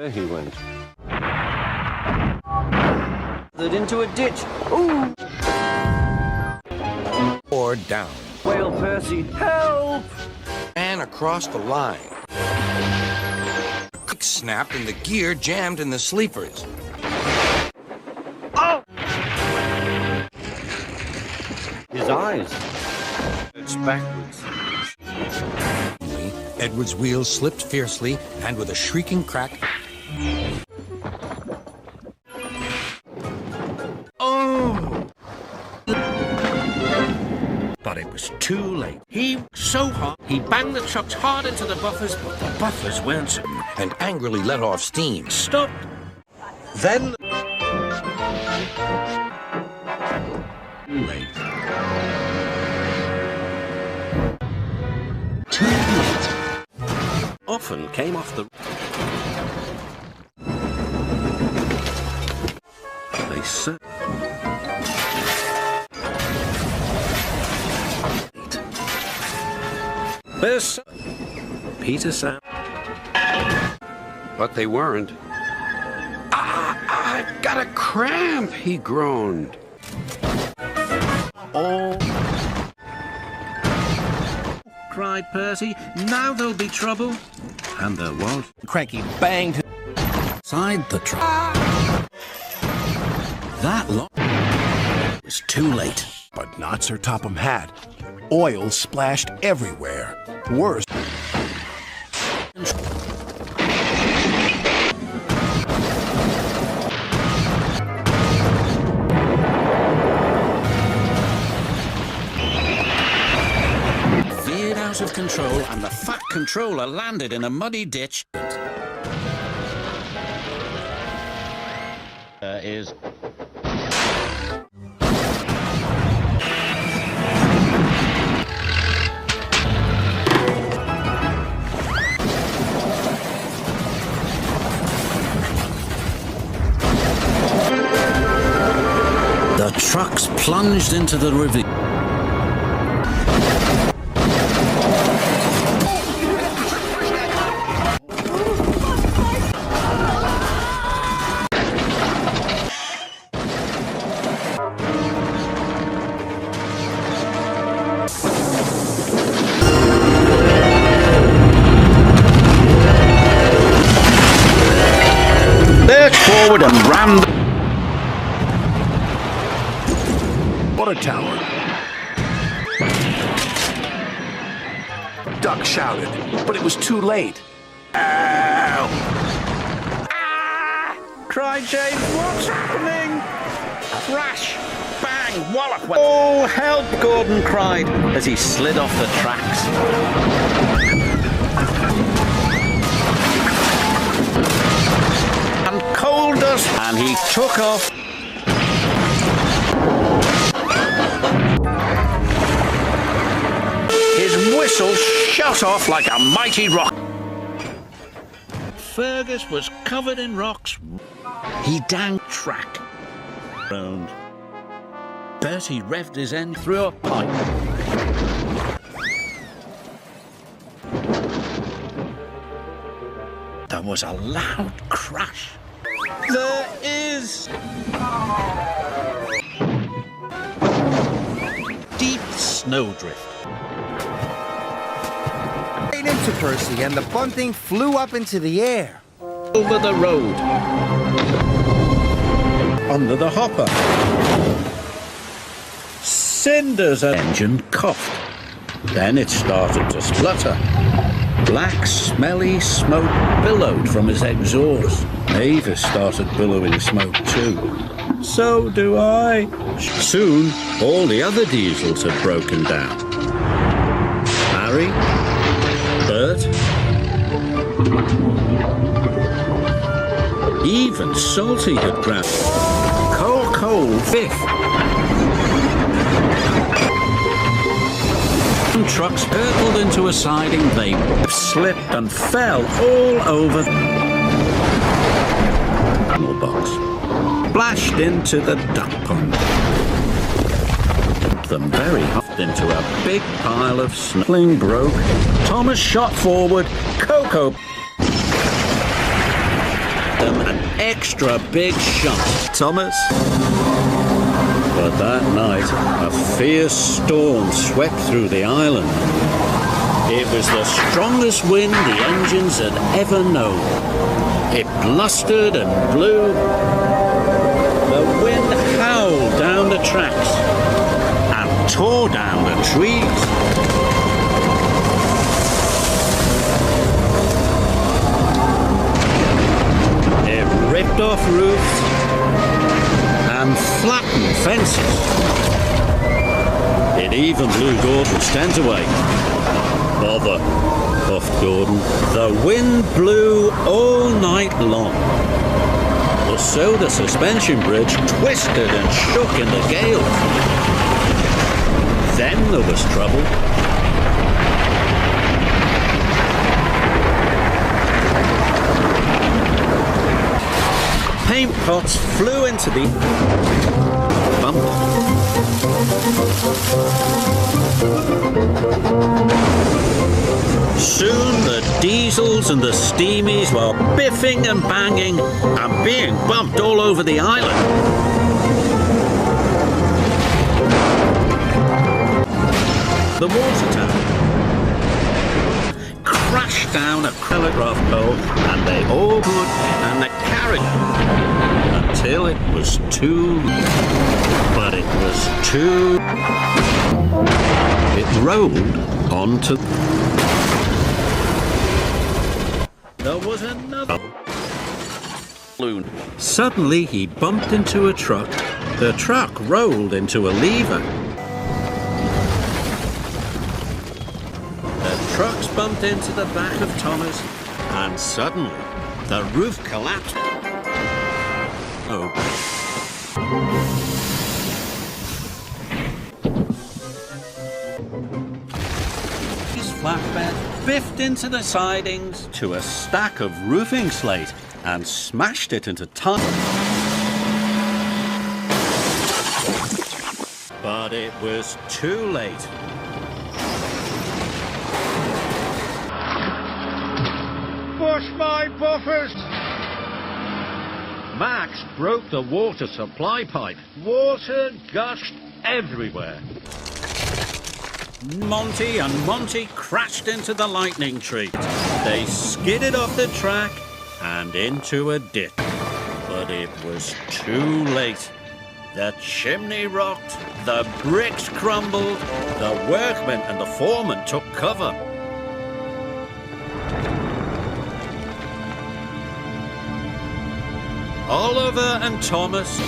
There he went. That into a ditch. Ooh! Or down. Whale Percy, help! And across the line. Quick snap and the gear jammed in the sleepers. Oh! His eyes. It's backwards. Edward's wheels slipped fiercely, and with a shrieking crack... Oh! But it was too late. He so hard, he banged the trucks hard into the buffers, but the buffers weren't... and angrily let off steam. Stopped. Then... Too late. Often came off the... They said... This... Peter Sam... But they weren't. I got a cramp, he groaned. Oh! Cried Percy. Now there'll be trouble. And there was. Cranky banged Inside the truck. That lot was too late. But not Sir Topham Hatt. Oil splashed everywhere. Worse. Veered out of control, and the fat controller landed in a muddy ditch. Is the trucks plunged into the river. Lurched forward and rammed. Water tower. Duck shouted, but it was too late. Ow! Ah! Cried James. What's happening? Crash! Bang! Wallop! Oh, help! Gordon cried as he slid off the tracks. And coal dust, and he took off. His whistle shot off like a mighty rock. Fergus was covered in rocks. He dang track. Round. Bertie revved his end through a pipe. There was a loud crash. There is deep snowdrift. Right into Percy, and the bunting flew up into the air. Over the road. Under the hopper. Cinder's engine coughed. Then it started to splutter. Black, smelly smoke billowed from his exhaust. Mavis started billowing smoke too. So do I. Soon, all the other diesels had broken down. Harry, Bert, even Salty had grabbed. Coal, fifth. Trucks hurtled into a siding. They slipped and fell all over the box. Splashed into the duck pond. Them very hot into a big pile of snow. Sling broke. Thomas shot forward. Coco. extra big shunt. Thomas. But that night, a fierce storm swept through the island. It was the strongest wind the engines had ever known. It blustered and blew. The wind howled down the tracks and tore down the trees. It ripped off roofs and flattened fences. It even blew Gordon's tent away. Bother, puffed Gordon. The wind blew all night long. So the suspension bridge twisted and shook in the gale. Then there was trouble. Paint pots flew into the bump. Soon the diesels and the steamies were biffing and banging and being bumped all over the island. The water tower crashed down a telegraph pole and they all could and the carriage until it was too. But it was too. It rolled onto. There was another balloon. Suddenly he bumped into a truck. The truck rolled into a lever. The trucks bumped into the back of Thomas, and suddenly the roof collapsed. Oh. His flatbed biffed into the sidings to a stack of roofing slate and smashed it into tons. But it was too late. Push my buffers! Max broke the water supply pipe. Water gushed everywhere. Monty and Monty crashed into the lightning tree. They skidded off the track and into a ditch. But it was too late. The chimney rocked, the bricks crumbled, the workmen and the foreman took cover. Oliver and Thomas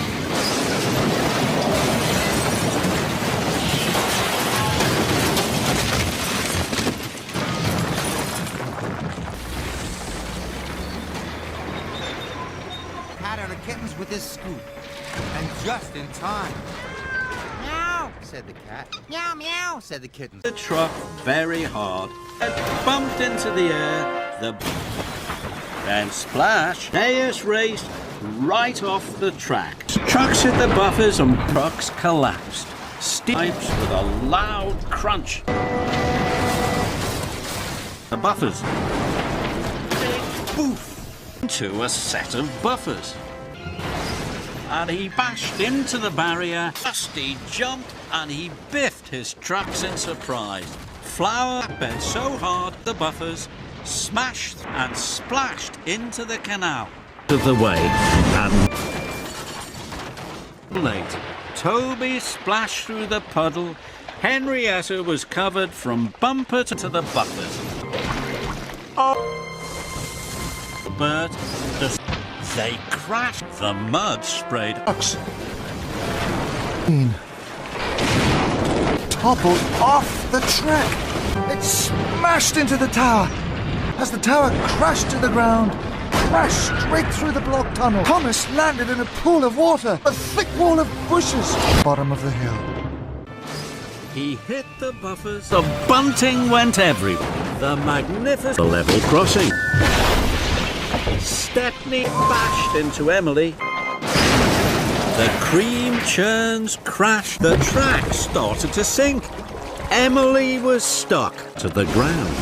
Pat out the kittens with his scoop. And just in time. Meow, said the cat. Meow, meow, said the kittens. the truck very hard. It bumped into the air. Then splash, Deus raced right off the track. Trucks hit the buffers and trucks collapsed. Pipes with a loud crunch. The buffers. Big boof into a set of buffers. And he bashed into the barrier. Dusty jumped and he biffed his trucks in surprise. Flour bent so hard the buffers smashed and splashed into the canal. Of the way and late. Toby splashed through the puddle. Henrietta was covered from bumper to the buffers. But they crashed. The mud sprayed. Toppled off the track. It smashed into the tower. As the tower crashed to the ground, crashed straight through the block tunnel. Thomas landed in a pool of water, a thick wall of bushes, bottom of the hill. He hit the buffers. The bunting went everywhere. The magnificent level crossing. Stepney bashed into Emily. The cream churns crashed. The track started to sink. Emily was stuck to the ground.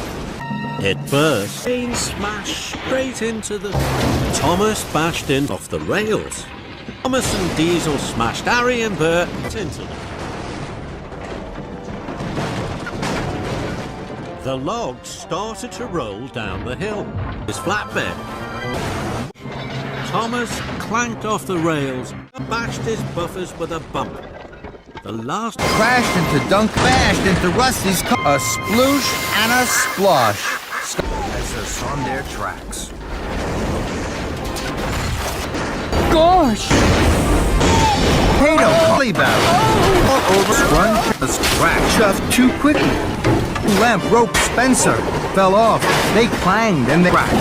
It burst. Train smashed straight into the... Thomas bashed in off the rails. Thomas and Diesel smashed Harry and Bert into them. The logs started to roll down the hill. His flatbed. Thomas clanked off the rails and bashed his buffers with a bump. The last Crashed into Dunk, bashed into Rusty's car. A sploosh and a splosh. As us on their tracks. Gosh! Potato collie battle. All over scrunch. A crack shoved too quickly. Lamp rope Spencer fell off. They clanged and they cracked.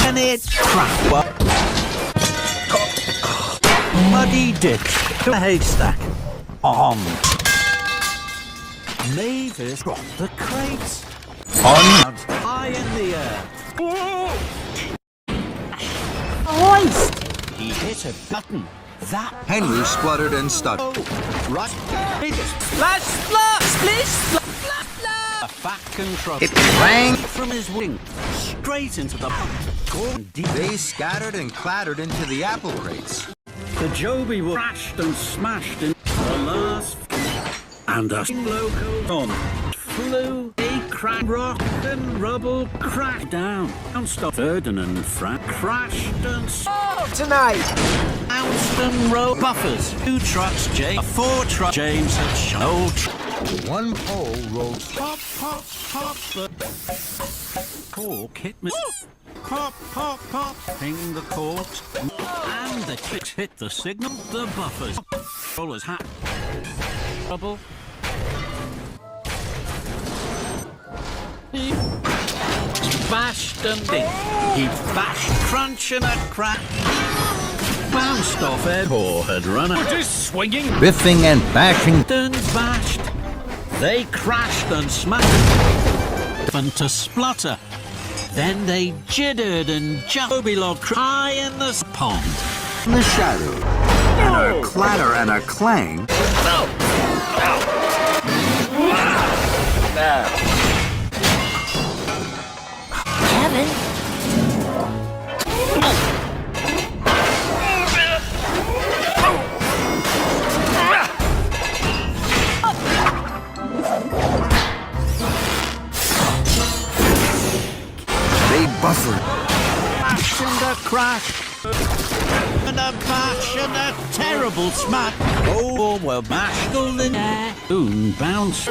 and it cracked. Muddy ditch to a haystack. On. Mavis dropped the crates. On. High in the air. Hoist! He hit a button. That Henry spluttered and stuttered. right. Splash, splash, splish, splash, splash, splash! A fat control It rang. from his wing straight into the corn deep. They scattered and clattered into the apple crates. The Joby was crashed and smashed in the last, and a loco on flew. A crack rock and rubble cracked down. Downstop Ferdinand Frank crashed and Tonight! bounced and rolled buffers. 2 trucks, James. 4 trucks, James had shown. One pole rolled. Pop, pop, pop. Cork hit me. Pop, pop, pop. Ping the corks. And the kicks hit the signal. The buffers. Roller's hat. Trouble. He bashed and did. He bashed, crunch and a crack. Bounced off Ed. Or had run out. Just swinging. Biffing and bashing. And bashed. They crashed and smashed and to splutter. Then they jittered and Joby log high in the pond. In the shadow. And a clatter and a clang. Kevin? They buffered. Bash and a crash. And a bash and a terrible smack. Oh, well, mashed all in air. Boom, bounce.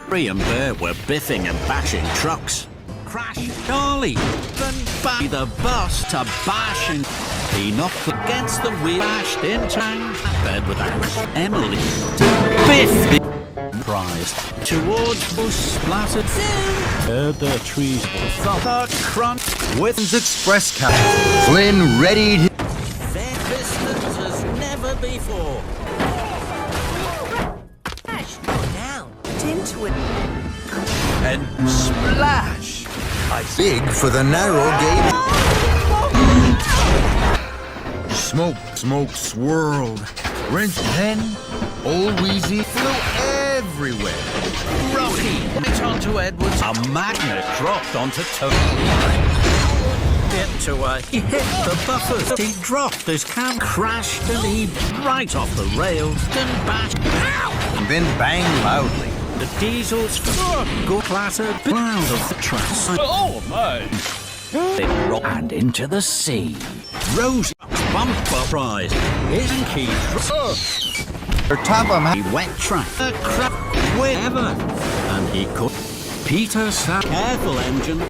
Harry and Bear were biffing and bashing trucks. Crash Charlie. Then by the bus to bash and he knocked against the wheel. Bashed in tank. Bed with axe. Emily. Biff. Prize. Towards who splattered. Heard the trees. The crunch. With his express cab. Flynn readied. Their distance as never before. Splash! Down! Into it! And splash. Big for the narrow gauge. Smoke, smoke swirled. Wrench. Then old Wheezy flew everywhere. Rocky right onto Edwards. A magnet dropped onto Tony. Into he hit the buffers. He dropped his cam, crashed and he right off the rails and bashed. And then banged loudly. The diesels go clattered out of the tracks. Oh my! They rocked and into the sea. Rose bumper prize. Isn't he? Her top of He wet track the crap wherever, and he could. Peter sat careful engine.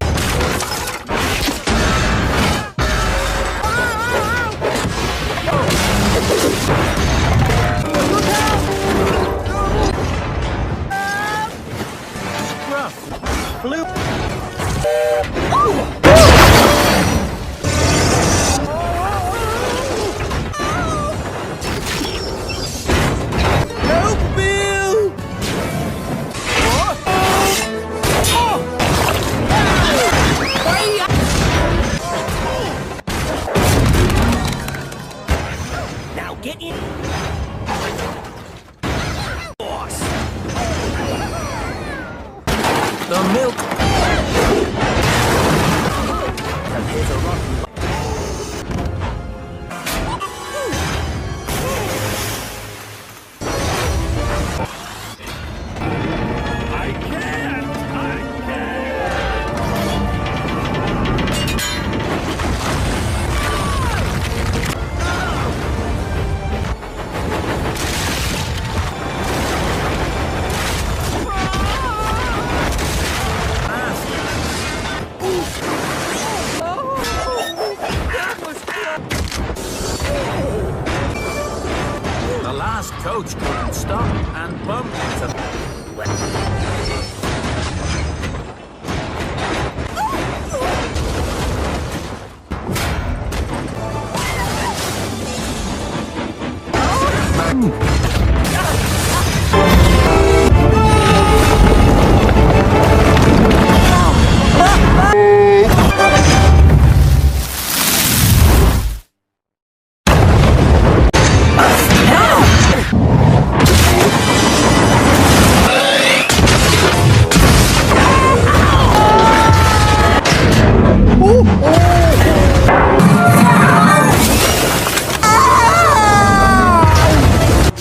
Blue. Now get in! The milk The last coach couldn't stop and bumped into...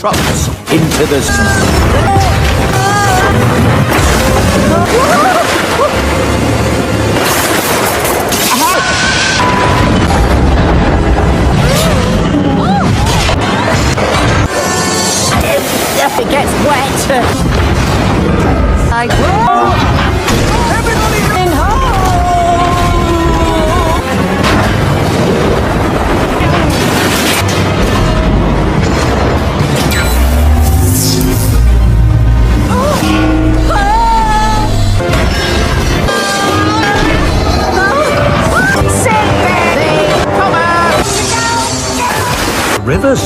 Trucks into the... If it gets wet. I will. Everybody in home. Rivers.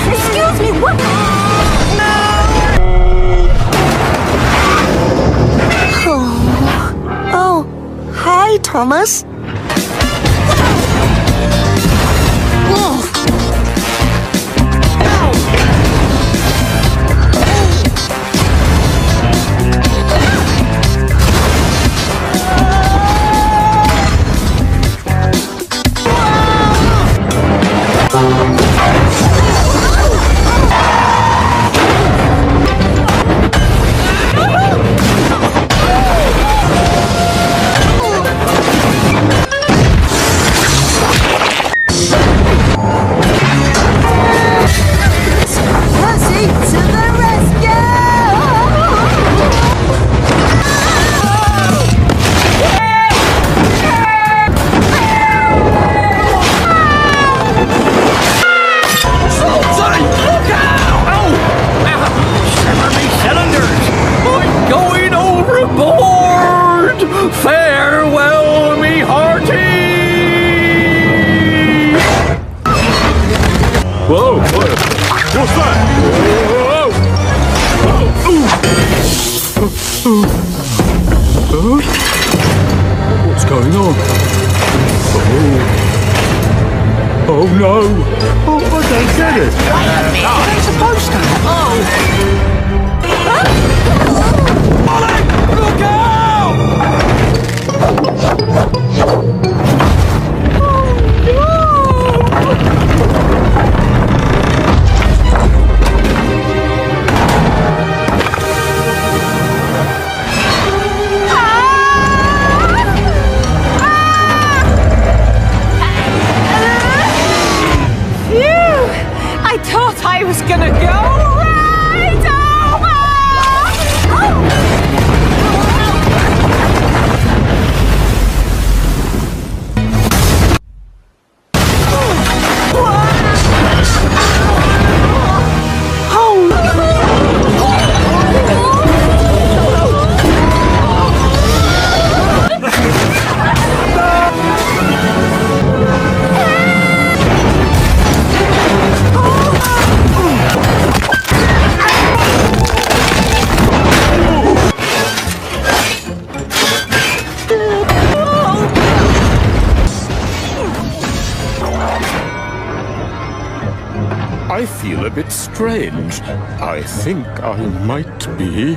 Excuse me, what? Oh, hi, Thomas. What's going on? Oh no! Oh, but they did it! They're supposed to. Look out! I feel a bit strange. I think I might be